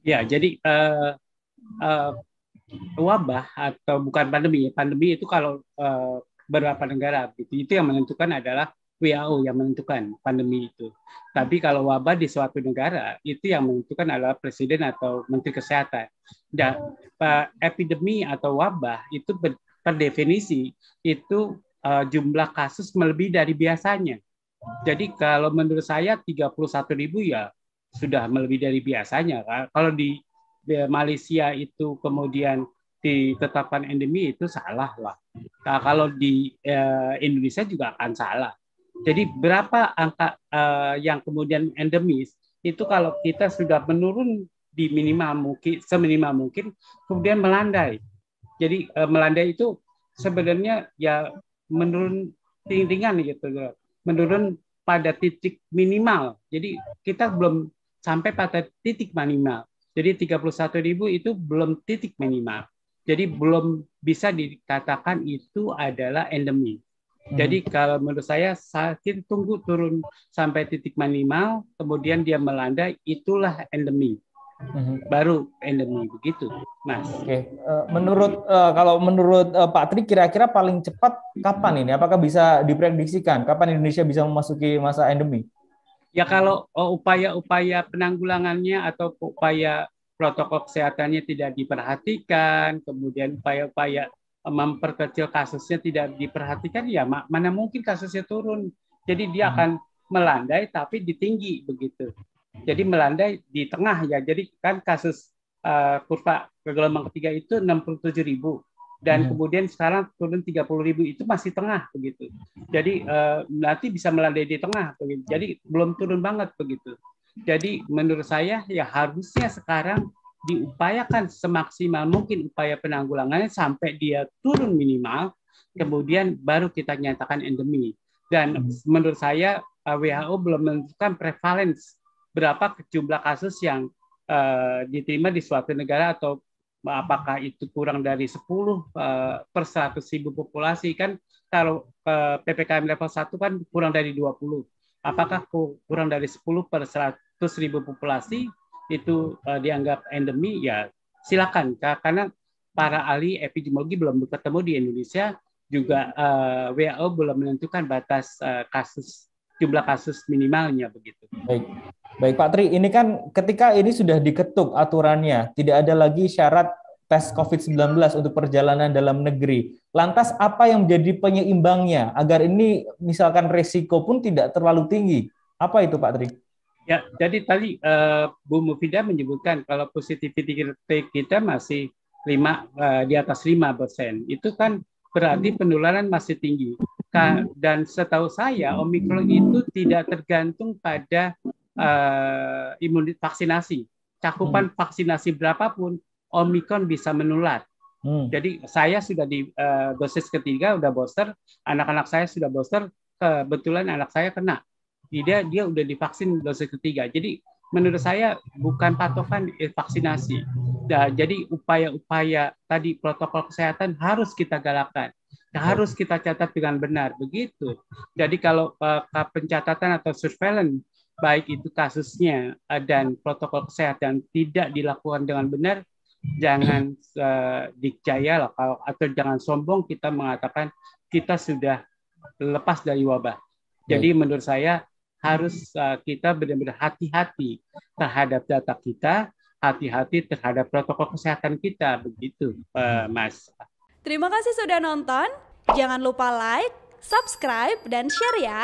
Ya, jadi uh, wabah atau bukan pandemi, pandemi itu kalau beberapa negara gitu, itu yang menentukan adalah WHO yang menentukan pandemi itu. Tapi kalau wabah di suatu negara itu yang menentukan adalah presiden atau menteri kesehatan. Dan epidemi atau wabah itu per definisi itu jumlah kasus melebihi dari biasanya. Jadi kalau menurut saya 31.000 ya sudah melebihi dari biasanya. Kalau di Malaysia itu kemudian ditetapkan endemi itu salah lah. Nah, kalau di Indonesia juga akan salah. Jadi berapa angka yang kemudian endemis itu kalau kita sudah menurun di minimal mungkin seminimal mungkin kemudian melandai. Jadi melandai itu sebenarnya ya menurun ringan gitu, menurun pada titik minimal. Jadi kita belum sampai pada titik minimal. Jadi 31.000 itu belum titik minimal. Jadi belum bisa dikatakan itu adalah endemi. Jadi kalau menurut saya sakit tunggu turun sampai titik minimal, kemudian dia melandai, itulah endemi. Baru endemi begitu, Mas. Oke, kalau menurut Pak Tri kira-kira paling cepat kapan ini? Apakah bisa diprediksikan kapan Indonesia bisa memasuki masa endemi? Ya kalau upaya-upaya penanggulangannya atau upaya protokol kesehatannya tidak diperhatikan, kemudian upaya-upaya memperkecil kasusnya tidak diperhatikan, ya mana mungkin kasusnya turun. Jadi dia akan melandai tapi di tinggi begitu. Jadi melandai di tengah ya. Jadi kan kasus kurva gelombang ketiga itu 67.000 dan kemudian sekarang turun 30.000 itu masih tengah begitu. Jadi nanti bisa melandai di tengah begitu. Jadi belum turun banget begitu. Jadi menurut saya ya harusnya sekarang diupayakan semaksimal mungkin upaya penanggulangannya sampai dia turun minimal, kemudian baru kita nyatakan endemi. Dan menurut saya WHO belum menentukan prevalence berapa jumlah kasus yang diterima di suatu negara atau apakah itu kurang dari 10 per 100.000 populasi kan kalau PPKM level 1 kan kurang dari 20. Apakah kurang dari 10 per 100.000 populasi itu dianggap endemi? Ya silakan karena para ahli epidemiologi belum ketemu di Indonesia juga WHO belum menentukan batas jumlah kasus minimalnya begitu. Baik. Baik Pak Tri, ini kan ketika ini sudah diketuk aturannya, tidak ada lagi syarat tes COVID-19 untuk perjalanan dalam negeri. Lantas apa yang menjadi penyeimbangnya agar ini misalkan resiko pun tidak terlalu tinggi? Apa itu Pak Tri? Ya, jadi tadi Bu Mufidah menyebutkan kalau positivity rate kita masih di atas 5%. Itu kan berarti penularan masih tinggi. Dan setahu saya Omikron itu tidak tergantung pada imunitas vaksinasi. Cakupan vaksinasi berapapun, Omikron bisa menular. Jadi saya sudah di dosis ketiga, udah booster, anak-anak saya sudah booster, kebetulan anak saya kena. Dia udah divaksin dosis ketiga. Jadi menurut saya bukan patokan vaksinasi. Nah, jadi upaya-upaya tadi protokol kesehatan harus kita galakkan, harus kita catat dengan benar begitu. Jadi kalau pencatatan atau surveillance baik itu kasusnya dan protokol kesehatan tidak dilakukan dengan benar, jangan dikjaya lah atau jangan sombong kita mengatakan kita sudah lepas dari wabah. Jadi menurut saya harus kita benar-benar hati-hati terhadap data kita, hati-hati terhadap protokol kesehatan kita begitu, Mas. Terima kasih sudah nonton. Jangan lupa like, subscribe, dan share ya.